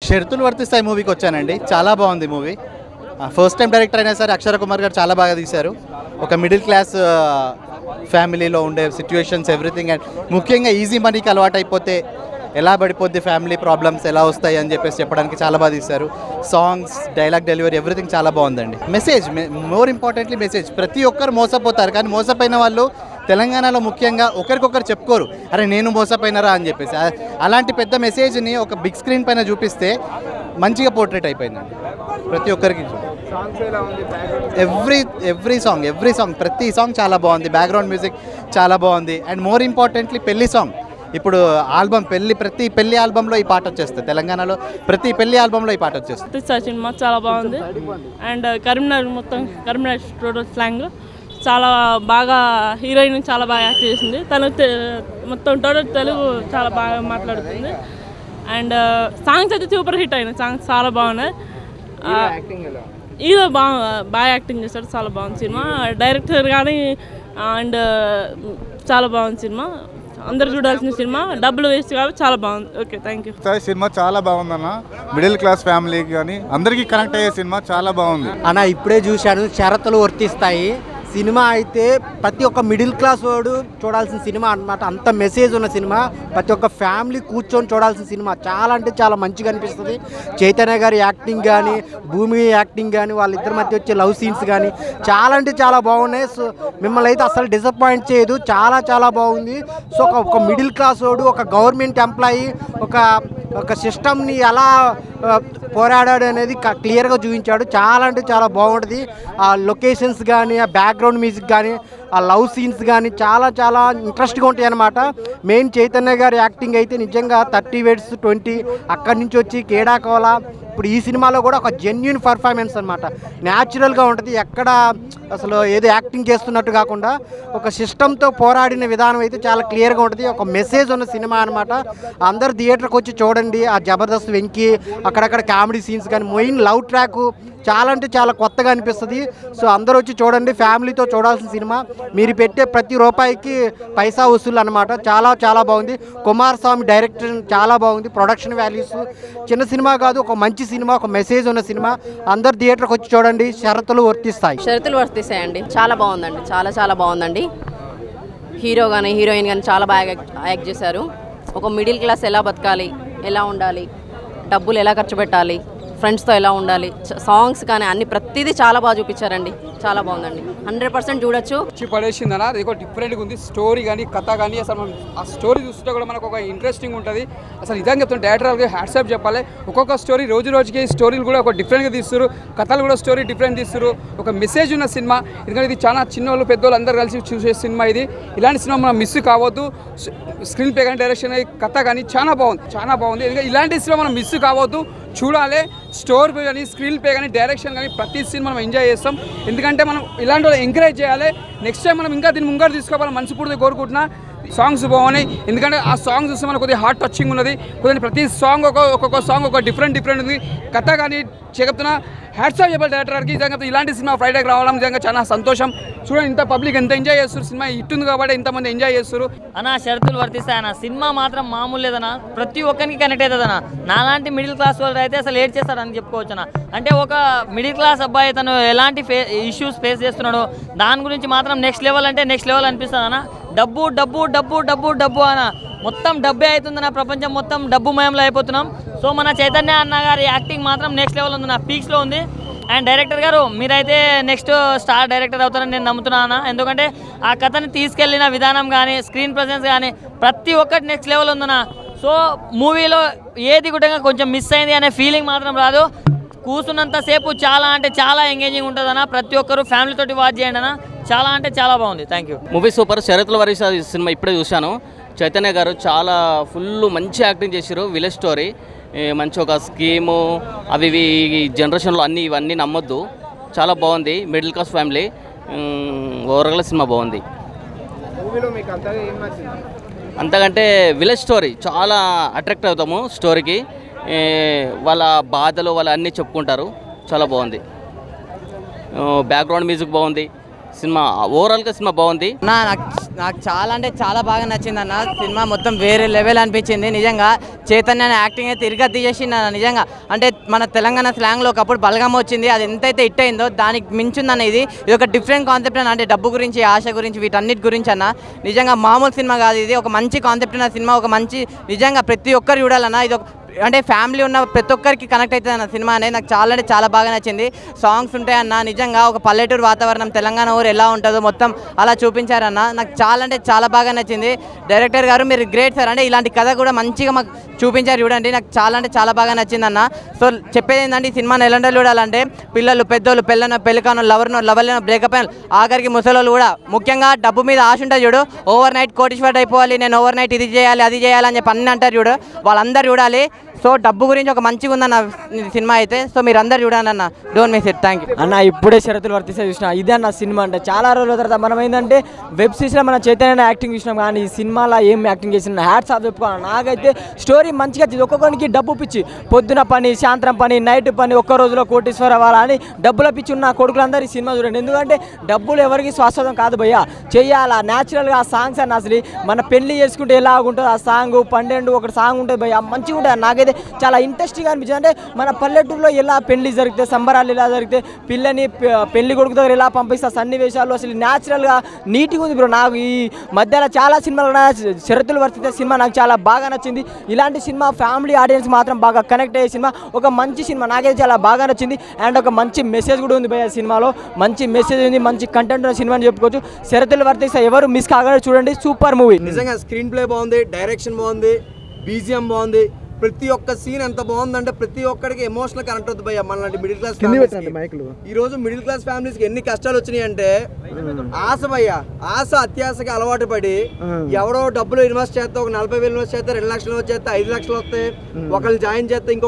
షరతులు వర్తిస్తాయి మూవీకి వచ్చానండి. చాలా బాగుంది మూవీ. ఫస్ట్ టైం డైరెక్టర్ అయినా సరే అక్షర కుమార్ గారు చాలా బాగా తీశారు. ఒక మిడిల్ క్లాస్ ఫ్యామిలీలో ఉండే సిచ్యువేషన్స్ ఎవ్రీథింగ్, అండ్ ముఖ్యంగా ఈజీ మనీకి అలవాటు అయిపోతే ఎలా పడిపోద్ది, ఫ్యామిలీ ప్రాబ్లమ్స్ ఎలా వస్తాయి అని చెప్పేసి చెప్పడానికి చాలా బాగా తీశారు. సాంగ్స్, డైలాగ్ డెలివరీ ఎవ్రీథింగ్ చాలా బాగుందండి. Message, more importantly message. ప్రతి ఒక్కరు మోసపోతారు, కానీ మోసపోయిన వాళ్ళు తెలంగాణలో ముఖ్యంగా ఒకరికొకరు చెప్పుకోరు, అరే నేను మోసపోయినరా అని చెప్పేసి. అలాంటి పెద్ద మెసేజ్ని ఒక బిగ్ స్క్రీన్ పైన చూపిస్తే మంచిగా పోర్ట్రేట్ అయిపోయిందండి ప్రతి ఒక్కరికి. ఎవ్రీ సాంగ్ ప్రతి సాంగ్ చాలా బాగుంది. బ్యాక్గ్రౌండ్ మ్యూజిక్ చాలా బాగుంది. అండ్ మోర్ ఇంపార్టెంట్లీ పెళ్లి సాంగ్. ఇప్పుడు ఆల్బమ్ ప్రతి పెళ్లి ఆల్బంలో ఈ పాట వచ్చేస్తుంది. తెలంగాణలో ప్రతి పెళ్లి ఆల్బంలో ఈ పాట వచ్చేస్తుంది. సినిమా చాలా బాగుంది. అండ్ కరీంనగర్ మొత్తం కరీంనగర్ టోటల్ స్లాంగ్ చాలా బాగా, హీరోయిన్ చాలా బాగా యాక్ట్ చేసింది. తను మొత్తం టోటల్ తెలుగు చాలా బాగా మాట్లాడుతుంది. అండ్ సాంగ్స్ అయితే సూపర్ హిట్ అయినాయి. సాంగ్స్ చాలా బాగున్నాయి. హీరో బాగా యాక్టింగ్ చేస్తాడు. చాలా బాగుంది సినిమా. డైరెక్టర్ కానీ అండ్ చాలా బాగుంది సినిమా. అందరు చూడాల్సిన సినిమా. డబ్బులు వేస్ట్ కాబట్టి చాలా బాగుంది. Okay, thank you. సినిమా చాలా బాగుందన్న. మిడిల్ క్లాస్ ఫ్యామిలీకి కానీ అందరికీ కనెక్ట్ అయ్యే సినిమా చాలా బాగుంది అన్న. ఇప్పుడే చూశాను, షరతులు వర్తిస్తాయి సినిమా. అయితే ప్రతి ఒక్క మిడిల్ క్లాస్ వాడు చూడాల్సిన సినిమా అన్నమాట. అంత మెసేజ్ ఉన్న సినిమా. ప్రతి ఒక్క ఫ్యామిలీ కూర్చొని చూడాల్సిన సినిమా. చాలా అంటే చాలా మంచిగా అనిపిస్తుంది. చైతన్య గారి యాక్టింగ్ కానీ, భూమి యాక్టింగ్ కానీ, వాళ్ళిద్దరి మధ్య వచ్చే లవ్ సీన్స్ కానీ చాలా అంటే చాలా బాగున్నాయి. సో మిమ్మల్ని అయితే అసలు డిసప్పాయింట్ చేయదు. చాలా చాలా బాగుంది. సో ఒక మిడిల్ క్లాస్ వాడు, ఒక గవర్నమెంట్ ఎంప్లాయీ, ఒక సిస్టమ్ని ఎలా పోరాడాడు అనేది క్లియర్గా చూపించాడు. చాలా అంటే చాలా బాగుంటుంది. ఆ లొకేషన్స్ కానీ, ఆ బ్యాక్గ్రౌండ్ మ్యూజిక్ కానీ, ఆ లవ్ సీన్స్ కానీ చాలా చాలా ఇంట్రెస్ట్గా ఉంటాయి అన్నమాట. మెయిన్ చైతన్య గారి యాక్టింగ్ అయితే నిజంగా 30 Words 20 అక్కడి నుంచి వచ్చి కేడాకోలా ఇప్పుడు ఈ సినిమాలో కూడా ఒక జెన్యున్ పర్ఫార్మెన్స్ అనమాట. న్యాచురల్గా ఉంటుంది. ఎక్కడ అసలు ఏదో యాక్టింగ్ చేస్తున్నట్టు కాకుండా ఒక సిస్టంతో పోరాడిన విధానం అయితే చాలా క్లియర్గా ఉంటుంది. ఒక మెసేజ్ ఉన్న సినిమా అనమాట. అందరు థియేటర్కి వచ్చి చూడండి. ఆ జబర్దస్త్ వెంకీ, అక్కడక్కడ కామెడీ సీన్స్ కానీ, మెయిన్ లవ్ ట్రాక్ చాలా అంటే చాలా కొత్తగా అనిపిస్తుంది. సో అందరూ వచ్చి చూడండి. ఫ్యామిలీతో చూడాల్సిన సినిమా. మీరు పెట్టే ప్రతి రూపాయికి పైసా వసూలు అనమాట. చాలా చాలా బాగుంది. కుమారస్వామి డైరెక్టర్ చాలా బాగుంది. ప్రొడక్షన్ వాల్యూస్ చిన్న సినిమా కాదు, ఒక మంచి సినిమా, ఒక మెసేజ్ ఉన్న సినిమా. అందరు థియేటర్కి వచ్చి చూడండి. షరతులు వర్తిస్తాయండి. చాలా బాగుందండి. చాలా చాలా బాగుందండి. హీరో కానీ హీరోయిన్ కానీ చాలా బాగా యాక్ట్ చేశారు. ఒక మిడిల్ క్లాస్ ఎలా బతకాలి, ఎలా ఉండాలి, డబ్బులు ఎలా ఖర్చు పెట్టాలి, ఫ్రెండ్స్తో ఎలా ఉండాలి, సాంగ్స్ కానీ అన్ని ప్రతిదీ చాలా బాగా చూపించారండి. చాలా బాగుందండి. 100% చూడొచ్చు. పడేసిందనా ఇది డిఫరెంట్గా ఉంది. స్టోరీ కానీ కథ కానీ అసలు మనం ఆ స్టోరీ చూస్తుంటే కూడా మనకు ఒక ఇంట్రెస్టింగ్ ఉంటుంది. అసలు నిజంగా చెప్తాను, డైరెక్టర్కి హ్యాట్సాప్ చెప్పాలి. ఒక్కొక్క స్టోరీ రోజు రోజుకి స్టోరీలు కూడా ఒక డిఫరెంట్గా తీస్తారు. కథలు కూడా స్టోరీ డిఫరెంట్ తీస్తారు. ఒక మెసేజ్ ఉన్న సినిమా. ఎందుకంటే ఇది చాలా చిన్నోళ్ళు పెద్దోళ్ళు అందరూ కలిసి చూసే సినిమా ఇది. ఇలాంటి సినిమా మనం మిస్ కావద్దు. స్క్రీన్ ప్లే కానీ, డైరెక్షన్ కథ కానీ చాలా బాగుంది. ఎందుకంటే ఇలాంటి సినిమా మనం మిస్ కావద్దు, చూడాలి. స్టోరీ కానీ, స్క్రీన్ ప్లే కానీ, డైరెక్షన్ కానీ ప్రతి సీన్ మనం ఎంజాయ్ చేస్తాం. ఎందుకంటే మనం ఇలాంటి వాళ్ళు ఎంకరేజ్ చేయాలి. నెక్స్ట్ టైం మనం ఇంకా దీన్ని ముంగడు తీసుకోవాలని మనస్ఫూర్తిగా కోరుకుంటున్నా. సాంగ్స్ బాగున్నాయి. ఎందుకంటే ఆ సాంగ్స్ చూస్తే మనకు కొద్దిగా హార్ట్ టచింగ్ ఉన్నది. కొద్దిగా ప్రతి సాంగ్ ఒక్కొక్క సాంగ్ ఒక డిఫరెంట్ ఉంది. కథ కానీ చెప్తున్నా హ్యాట్సాప్ చెప్పాలి డైరెక్టర్కి. నిజంగా ఇలాంటి సినిమా ఫ్రైడేకి రావడం నిజంగా చాలా సంతోషం. చూడండి ఇంత పబ్లిక్ ఎంత ఎంజాయ్ చేస్తారు. సినిమా ఇట్టుంది కాబట్టి ఎంతమంది ఎంజాయ్ చేస్తారు. అన్న షరతులు వర్తిస్తాయి అన్న. సినిమా మాత్రం మామూలు లేదన్న. ప్రతి ఒక్కరికి కనెక్ట్ అవుతుందన్న. నాలాంటి మిడిల్ క్లాస్ వాళ్ళు అయితే అసలు ఏడ్ చేస్తారని చెప్పుకోవచ్చు అన్న. అంటే ఒక మిడిల్ క్లాస్ అబ్బాయి తను ఎలాంటి ఇష్యూస్ ఫేస్ చేస్తున్నాడు దాని గురించి మాత్రం నెక్స్ట్ లెవెల్ అంటే నెక్స్ట్ లెవెల్ అనిపిస్తుంది అన్న. డబ్బు డబ్బు డబ్బు డబ్బు డబ్బు అన్న. మొత్తం డబ్బే అవుతుందన్న. ప్రపంచం మొత్తం డబ్బు మయంలో అయిపోతున్నాం. సో మన చైతన్య అన్న గారి యాక్టింగ్ మాత్రం నెక్స్ట్ లెవెల్ ఉందన్న. పీక్స్లో ఉంది. అండ్ డైరెక్టర్ గారు మీరైతే నెక్స్ట్ స్టార్ డైరెక్టర్ అవుతారని నేను నమ్ముతున్నాను. ఎందుకంటే ఆ కథని తీసుకెళ్లిన విధానం కానీ, స్క్రీన్ ప్రెజెన్స్ కానీ ప్రతి ఒక్కటి నెక్స్ట్ లెవెల్ ఉందన్న. సో మూవీలో ఏది కూడా కొంచెం మిస్ అయింది అనే ఫీలింగ్ మాత్రం రాదు. కూర్చున్నంతసేపు చాలా అంటే చాలా ఎంగేజింగ్ ఉంటుంది అన్న. ప్రతి ఒక్కరు ఫ్యామిలీతోటి వాచ్ చేయండి అన్న. చాలా అంటే చాలా బాగుంది. Thank you. Movie super. షరతుల వర్తిస్తాయి సినిమా ఇప్పుడే చూశాను. చైతన్య గారు చాలా ఫుల్ మంచి యాక్టింగ్ చేశారు. విలేజ్ స్టోరీ మంచి ఒక స్కీము అవి ఈ జనరేషన్లో ఇవన్నీ నమ్మొద్దు. చాలా బాగుంది. Middle class family. ఓవరాల్గా సినిమా బాగుంది. అంతకంటే విలేజ్ స్టోరీ చాలా అట్రాక్ట్ అవుతాము స్టోరీకి. వాళ్ళ బాధలు వాళ్ళ అన్నీ చెప్పుకుంటారు. చాలా బాగుంది. బ్యాక్గ్రౌండ్ మ్యూజిక్ బాగుంది. సినిమా ఓవరాల్గా సినిమా బాగుంది. నాకు చాలా అంటే చాలా బాగా నచ్చింది అన్న. సినిమా మొత్తం వేరే లెవెల్ అనిపించింది నిజంగా. చైతన్య యాక్టింగ్ అయితే తిరిగి తీసేసింది అన్న నిజంగా. అంటే మన తెలంగాణ స్లాంగ్లో ఒకప్పుడు బలగం వచ్చింది, అది ఎంతైతే హిట్ అయిందో దానికి మించిందన్న ఇది ఒక డిఫరెంట్ కాన్సెప్ట్ అన్న. అంటే డబ్బు గురించి, ఆశ గురించి, వీటన్నిటి గురించి అన్న. నిజంగా మామూలు సినిమా కాదు ఇది, ఒక మంచి కాన్సెప్ట్ ఉన్న సినిమా, ఒక మంచి నిజంగా ప్రతి ఒక్కరు చూడాలన్న. ఇది ఒక అంటే ఫ్యామిలీ ఉన్న ప్రతి ఒక్కరికి కనెక్ట్ అవుతుంది అన్న సినిమా అనేది. నాకు చాలా అంటే చాలా బాగా నచ్చింది. సాంగ్స్ ఉంటాయన్న, నిజంగా ఒక పల్లెటూరు వాతావరణం, తెలంగాణ ఊరు ఎలా ఉంటుందో మొత్తం అలా చూపించారన్న. నాకు చాలా అంటే చాలా బాగా నచ్చింది. డైరెక్టర్ గారు మీరు గ్రేట్ సార్. అంటే ఇలాంటి కథ కూడా మంచిగా మాకు చూపించారు చూడండి. నాకు చాలా అంటే చాలా బాగా నచ్చిందన్న. సో చెప్పేది ఏంటంటే ఈ సినిమాని ఎలాంటి చూడాలంటే పిల్లలు, పెద్దోళ్ళు, పెళ్ళికాను, లవర్లను, బ్రేకప్ అయిన ఆఖరికి ముసలోళ్ళు కూడా, ముఖ్యంగా డబ్బు మీద ఆశ ఉంటుంది చూడు. ఓవర్ నైట్ కోటీశ్వరుడు అయిపోవాలి, నేను ఓవర్ నైట్ ఇది చేయాలి అది చేయాలి అని చెప్పి అన్నీ అంటారు చూడు, వాళ్ళందరూ చూడాలి. సో డబ్బు గురించి ఒక మంచిగా ఉందన్న సినిమా అయితే. సో మీరు అందరు చూడండి అన్న, don't miss it. Thank you అన్న. ఇప్పుడే షరతులు వర్తిస్తే చూసిన ఇదే అన్న సినిమా. అంటే చాలా రోజుల తర్వాత మనం ఏంటంటే వెబ్ సిరీస్లో మన చైతన్య యాక్టింగ్ చూసినాం, కానీ ఈ సినిమాలో ఏం యాక్టింగ్ చేసిన హ్యాట్స్ ఆఫ్ చెప్పుకోవాలి. నాకైతే స్టోరీ మంచిగా వచ్చింది. ఒక్కొక్కరికి డబ్బు పిచ్చి, పొద్దున పని, సాయంత్రం పని, నైట్ పని, ఒక్క రోజులో కోటీశ్వర అవ్వాలా అని డబ్బుల పిచ్చి ఉన్న కొడుకులందరూ ఈ సినిమా చూడండి. ఎందుకంటే డబ్బులు ఎవరికి శాశ్వతం కాదు భయ్యా, చెయ్యాలా న్యాచురల్గా. ఆ సాంగ్స్ అన్న అసలు మన పెళ్లి చేసుకుంటే ఎలాగుంటుంది ఆ సాంగ్, 12 ఒకటి సాంగ్ ఉంటుంది భయ్యా, మంచిగా ఉంటుంది. నాకైతే చాలా ఇంట్రెస్టింగ్ అనిపించింది. అంటే మన పల్లెటూరులో ఎలా పెళ్లి జరిగితే, సంబరాలు ఎలా జరిగితే, పిల్లని పెళ్లి కొడుకు దగ్గర ఎలా పంపిస్తా సన్నివేశాలు అసలు న్యాచురల్గా నీట్గా ఉంది బ్రో. నాకు ఈ మధ్యలో చాలా సినిమాలు షరతులు వర్తిస్తే సినిమా నాకు చాలా బాగా నచ్చింది. ఇలాంటి సినిమా ఫ్యామిలీ ఆడియన్స్ మాత్రం బాగా కనెక్ట్ అయ్యే సినిమా, ఒక మంచి సినిమా, నాకైతే చాలా బాగా నచ్చింది. అండ్ ఒక మంచి మెసేజ్ కూడా ఉంది భయ్య సినిమాలో, మంచి మెసేజ్ ఉంది, మంచి కంటెంట్ ఉన్న సినిమా అని చెప్పుకోవచ్చు. షరతులు వర్తిస్తే ఎవరు మిస్ కాగానే చూడండి, సూపర్ మూవీ. నిజంగా స్క్రీన్ ప్లే బాగుంది, డైరెక్షన్ బాగుంది, బీజిఎం బాగుంది. ప్రతి ఒక్క సీన్ ఎంత బాగుందంటే ప్రతి ఒక్కడికి ఎమోషనల్ కనెక్ట్ అవుతుంది భయ్య. మనలాంటి మిడిల్ క్లాస్ ఈ రోజు మిడిల్ క్లాస్ ఫ్యామిలీస్కి ఎన్ని కష్టాలు వచ్చినాయి అంటే ఆశ భయ్య, ఆశ అత్యాశకి అలవాటు పడి ఎవడో డబ్బులు ఇన్వెస్ట్ చేస్తే, ఒక 40,000 ఇన్వెస్ట్ చేస్తే 2 లక్షలు ఇన్వెస్ట్ చేస్తే 5 లక్షలు వస్తాయి. ఒకళ్ళు జాయిన్ చేస్తే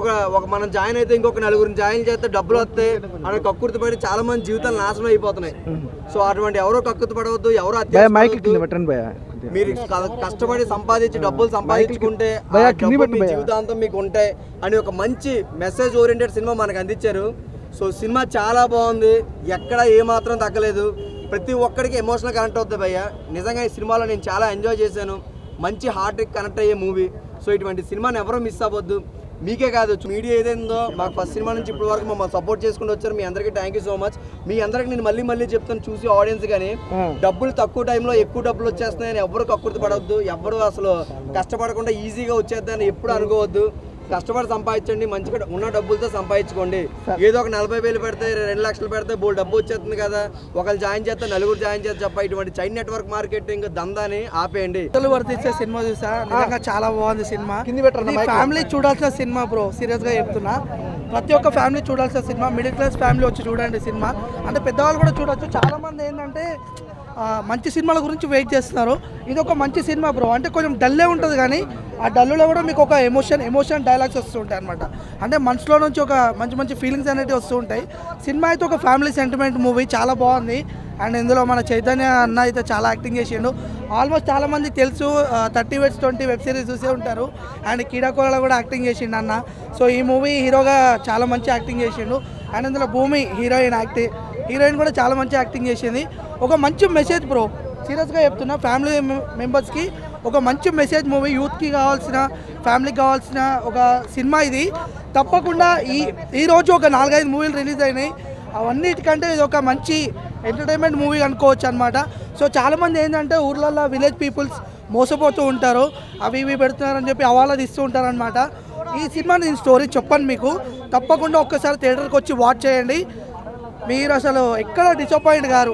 మనం జాయిన్ అయితే ఇంకొక 9 జాయిన్ చేస్తే డబ్బులు వస్తాయి అని కక్కుర్తి పడి చాలా మంది జీవితాలు నాశనం అయిపోతున్నాయి. సో అటువంటి ఎవరో కక్కుర్తి పడవద్దు, ఎవరో మీరు కష్టపడి సంపాదించి డబ్బులు సంపాదించుకుంటే జీవితాంతం మీకు ఉంటాయి అని ఒక మంచి మెసేజ్ ఓరియంటెడ్ సినిమా మనకు అందించారు. సో సినిమా చాలా బాగుంది, ఎక్కడ ఏమాత్రం తగ్గలేదు, ప్రతి ఒక్కడికి ఎమోషనల్ కనెక్ట్ అవుతుంది భయ్య. నిజంగా ఈ సినిమాలో నేను చాలా ఎంజాయ్ చేశాను, మంచి హార్ట్కి కనెక్ట్ అయ్యే మూవీ. సో ఇటువంటి సినిమాని ఎవరూ మిస్ అవ్వద్దు. మీకే కాదు, మీడియా ఏదైందో మాకు ఫస్ట్ సినిమా నుంచి ఇప్పటి వరకు మమ్మల్ని సపోర్ట్ చేసుకుంటూ వచ్చారు. మీ అందరికీ థ్యాంక్ యూ సో మచ్. మీ అందరికి నేను మళ్ళీ చెప్తాను చూసి ఆడియన్స్, కానీ డబ్బులు తక్కువ టైంలో ఎక్కువ డబ్బులు వచ్చేస్తున్నాయని ఎవరు కక్కుర్తి పడవద్దు, ఎవరు అసలు కష్టపడకుండా ఈజీగా వచ్చేద్దని ఎప్పుడు అనుకోవద్దు. కష్టపడి సంపాదించండి, మంచిగా ఉన్న డబ్బులతో సంపాదించుకోండి. ఏదో ఒక 40,000 పెడితే 2 లక్షలు పెడితే బోల్ డబ్బు వచ్చేస్తుంది కదా, ఒకళ్ళు జాయిన్ చేస్తే 9 జాయిన్ చేస్తే చెప్ప ఇటువంటి చైన్ నెట్వర్క్ మార్కెటింగ్ దందాని ఆపేయండి. వర్తించే సినిమా చూసా, నిజంగా చాలా బాగుంది సినిమా. ఫ్యామిలీ చూడాల్సిన సినిమా బ్రో, సీరియస్ గా చెప్తున్నా. ప్రతి ఒక్క ఫ్యామిలీ చూడాల్సిన సినిమా. మిడిల్ క్లాస్ ఫ్యామిలీ వచ్చి చూడండి సినిమా. అంటే పెద్దవాళ్ళు కూడా చూడొచ్చు. చాలా మంది ఏంటంటే మంచి సినిమాల గురించి వెయిట్ చేస్తున్నారు. ఇది ఒక మంచి సినిమా బ్రో. అంటే కొంచెం డల్లే ఉంటుంది, కానీ ఆ డల్లులో కూడా మీకు ఒక ఎమోషన్ డైలాగ్స్ వస్తూ ఉంటాయి అనమాట. అంటే మనసులో నుంచి ఒక మంచి ఫీలింగ్స్ అనేవి వస్తూ ఉంటాయి. సినిమా అయితే ఒక ఫ్యామిలీ సెంటిమెంట్ మూవీ, చాలా బాగుంది. అండ్ ఇందులో మన చైతన్య అన్న అయితే చాలా యాక్టింగ్ చేసిండు. ఆల్మోస్ట్ చాలా మందికి తెలుసు, 30/20 వెబ్ సిరీస్ చూసే ఉంటారు. అండ్ కీడాకోలలో కూడా యాక్టింగ్ చేసిండు అన్న. సో ఈ మూవీ హీరోగా చాలా మంచి యాక్టింగ్ చేసిండు. అండ్ ఇందులో భూమి హీరోయిన్ కూడా చాలా మంచి యాక్టింగ్ చేసింది. ఒక మంచి మెసేజ్ బ్రో, సీరియస్గా చెప్తున్నా. ఫ్యామిలీ మెంబర్స్కి ఒక మంచి మెసేజ్ మూవీ, యూత్కి కావాల్సిన, ఫ్యామిలీకి కావాల్సిన ఒక సినిమా ఇది. తప్పకుండా ఈరోజు ఒక 4-5 మూవీలు రిలీజ్ అయినాయి. అవన్నిటికంటే ఇది ఒక మంచి ఎంటర్టైన్మెంట్ మూవీ అనుకోవచ్చు అనమాట. సో చాలామంది ఏంటంటే ఊర్లలో విలేజ్ పీపుల్స్ మోసపోతూ ఉంటారు, అవి ఇవి పెడుతున్నారని చెప్పి అవాలా తీస్తూ ఉంటారనమాట. ఈ సినిమా నేను స్టోరీ చెప్పను మీకు, తప్పకుండా ఒక్కసారి థియేటర్కి వచ్చి వాచ్ చేయండి. మీరు అసలు ఎక్కడ డిసప్పాయింట్ గారు.